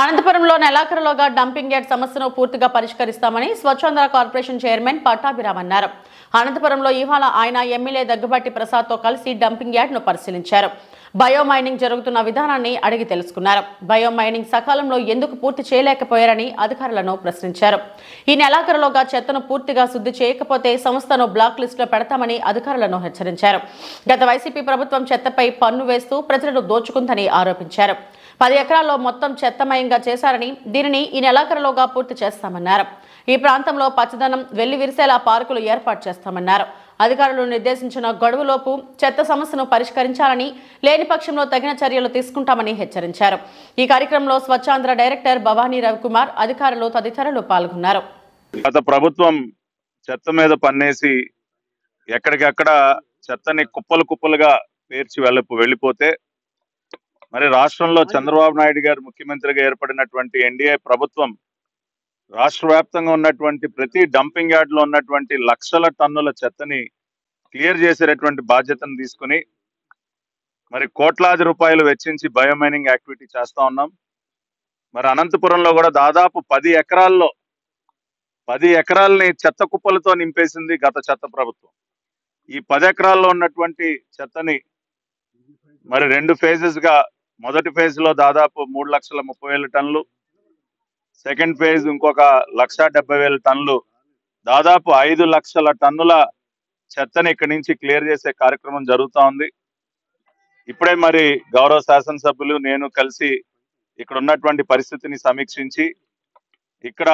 అనంతపురంలో నెలాఖరులోగా dumping yard సమస్యను పూర్తిగా పరిష్కరిస్తామని స్వచ్ఛాంధ్ర కార్పొరేషన్ చైర్మన్ పట్టాభిరామ్ అన్నారు. అనంతపురంలో ఇవాళ ఆయన ఎమ్మెల్యే దగ్గుబాటి ప్రసాద్తో కలిసి డంపింగ్ యార్డ్ను పరిశీలించారు. బయోమైనింగ్ జరుగుతున్న విధానాన్ని అడిగి తెలుసుకున్నారు. బయోమైనింగ్ సకాలంలో ఎందుకు పూర్తి చేయలేకపోయారని అధికారులను ప్రశ్నించారు. ఈ నెలాఖరులోగా చెత్తను పూర్తిగా శుద్ధి చేయకపోతే సంస్థను బ్లాక్ లిస్టులో పెడతామని అధికారులను హెచ్చరించారు. గత వైసీపీ ప్రభుత్వం చెత్తపై పన్ను వేస్తూ ప్రజలను దోచుకుందని ఆరోపించారు. 10 ఎకరాల్లో మొత్తం చెత్తమయంగా చేశారని దీనిని ఈ నెలాఖరులోగా పూర్తి చేస్తామన్నారు. ఈ ప్రాంతంలో పచ్చదనం వెళ్లి విరిసేలా పార్కులు ఏర్పాటు చేస్తామన్నారు. అధికారులు నిర్దేశించిన గడువులోపు చెత్త సమస్యను పరిష్కరించాలని, లేని పక్షంలో తగిన చర్యలు తీసుకుంటామని హెచ్చరించారు. ఈ కార్యక్రమంలో స్వచ్ఛాంధ్ర డైరెక్టర్ భవానీ రవికుమార్, అధికారులు తదితరులు పాల్గొన్నారు. గత ప్రభుత్వం చెత్త మీద పన్నేసి ఎక్కడికక్కడ చెత్తని కుప్పలుగా పేర్చి వెళ్ళిపోతే మరి రాష్ట్రంలో చంద్రబాబు నాయుడు గారు ముఖ్యమంత్రిగా ఏర్పడినటువంటి ఎన్డీఏ ప్రభుత్వం రాష్ట్ర వ్యాప్తంగా ఉన్నటువంటి ప్రతి డంపింగ్ యార్డ్ లో ఉన్నటువంటి లక్షల టన్నుల చెత్తని క్లియర్ చేసేటటువంటి బాధ్యతను తీసుకుని మరి కోట్లాది రూపాయలు వెచ్చించి బయోమైనింగ్ యాక్టివిటీ చేస్తా ఉన్నాం. మరి అనంతపురంలో కూడా దాదాపు 10 ఎకరాలని చెత్త కుప్పలతో నింపేసింది గత చెత్త ప్రభుత్వం. ఈ 10 ఎకరాల్లో ఉన్నటువంటి చెత్తని మరి 2 ఫేజెస్ గా, మొదటి ఫేజ్ లో దాదాపు 3,30,000 టన్నులు, సెకండ్ ఫేజ్ ఇంకొక 1,70,000 టన్నులు, దాదాపు 5 లక్షల టన్నుల చెత్తని ఇక్కడి నుంచి క్లియర్ చేసే కార్యక్రమం జరుగుతూ ఉంది. ఇప్పుడే మరి గౌరవ శాసనసభ్యులు నేను కలిసి ఇక్కడ ఉన్నటువంటి పరిస్థితిని సమీక్షించి ఇక్కడ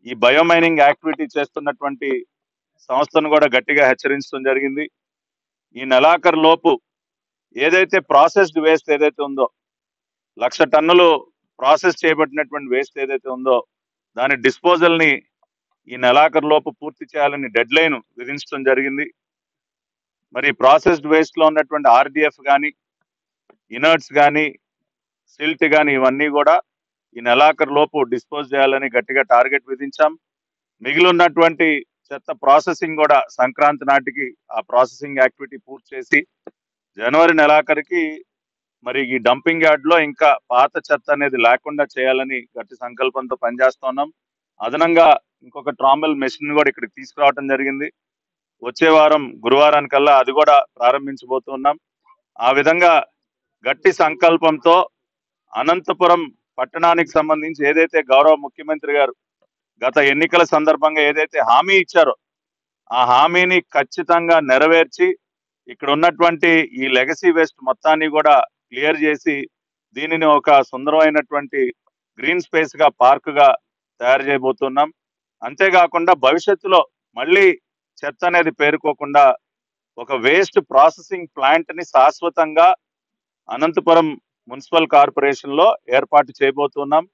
ఈ బయోమైనింగ్ యాక్టివిటీ చేస్తున్నటువంటి సంస్థను కూడా గట్టిగా హెచ్చరించడం జరిగింది. ఈ నెలాఖరు లోపు ఏదైతే ప్రాసెస్డ్ వేస్ట్ ఏదైతే ఉందో, 1,00,000 టన్నులు ప్రాసెస్ చేయబడినటువంటి వేస్ట్ ఏదైతే ఉందో దాని డిస్పోజల్ ని ఈ నెలాఖరు లోపు పూర్తి చేయాలని డెడ్ లైన్ విధించడం జరిగింది. మరి ప్రాసెస్డ్ వేస్ట్ లో ఉన్నటువంటి ఆర్డిఎఫ్ కానీ, ఇనర్ట్స్ కానీ, సిల్ట్ కానీ ఇవన్నీ కూడా ఈ నెలాఖరు లోపు డిస్పోజ్ చేయాలని గట్టిగా టార్గెట్ విధించాం. మిగిలి ఉన్నటువంటి చెత్త ప్రాసెసింగ్ కూడా సంక్రాంతి నాటికి ఆ ప్రాసెసింగ్ యాక్టివిటీ పూర్తి చేసి జనవరి నెలాఖరికి మరి ఈ డంపింగ్ యార్డ్ లో ఇంకా పాత చెత్త అనేది లేకుండా చేయాలని గట్టి సంకల్పంతో పనిచేస్తున్నాం. అదనంగా ఇంకొక ట్రామల్ మెషిన్ కూడా ఇక్కడికి తీసుకురావడం జరిగింది. వచ్చే వారం గురువారానికల్లా అది కూడా ప్రారంభించబోతున్నాం. ఆ విధంగా గట్టి సంకల్పంతో అనంతపురం పట్టణానికి సంబంధించి ఏదైతే గౌరవ ముఖ్యమంత్రి గారు గత ఎన్నికల సందర్భంగా ఏదైతే హామీ ఇచ్చారో ఆ హామీని ఖచ్చితంగా నెరవేర్చి ఇక్కడ ఉన్నటువంటి ఈ లెగసీ వేస్ట్ మొత్తాన్ని కూడా క్లియర్ చేసి దీనిని ఒక సుందరమైనటువంటి గ్రీన్ స్పేస్ గా, పార్క్ గా తయారు చేయబోతున్నాం. అంతేకాకుండా భవిష్యత్తులో మళ్ళీ చెత్త అనేది పేరుకోకుండా ఒక వేస్ట్ ప్రాసెసింగ్ ప్లాంట్ ని శాశ్వతంగా అనంతపురం మున్సిపల్ కార్పొరేషన్ లో ఏర్పాటు చేయబోతున్నాం.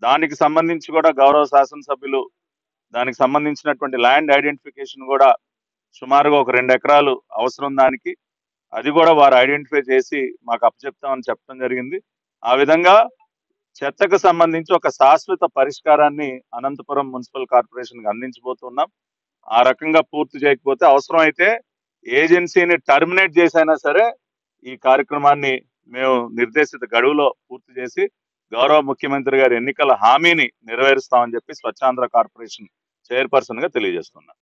దానికి సంబంధించి కూడా గౌరవ శాసనసభ్యులు దానికి సంబంధించినటువంటి ల్యాండ్ ఐడెంటిఫికేషన్ కూడా సుమారుగా ఒక 2 ఎకరాలు అవసరం దానికి, అది కూడా వారు ఐడెంటిఫై చేసి మాకు అప్పచెప్తామని చెప్పడం జరిగింది. ఆ విధంగా చెత్తకు సంబంధించి ఒక శాశ్వత పరిష్కారాన్ని అనంతపురం మున్సిపల్ కార్పొరేషన్కి అందించబోతున్నాం. ఆ రకంగా పూర్తి చేయకపోతే అవసరమైతే ఏజెన్సీని టర్మినేట్ చేసైనా సరే ఈ కార్యక్రమాన్ని మేము నిర్దేశిత గడువులో పూర్తి చేసి గౌరవ ముఖ్యమంత్రి గారి ఎన్నికల హామీని నెరవేరుస్తామని చెప్పి స్వచ్ఛాంధ్ర కార్పొరేషన్ చైర్పర్సన్ గా తెలియజేస్తున్నాం.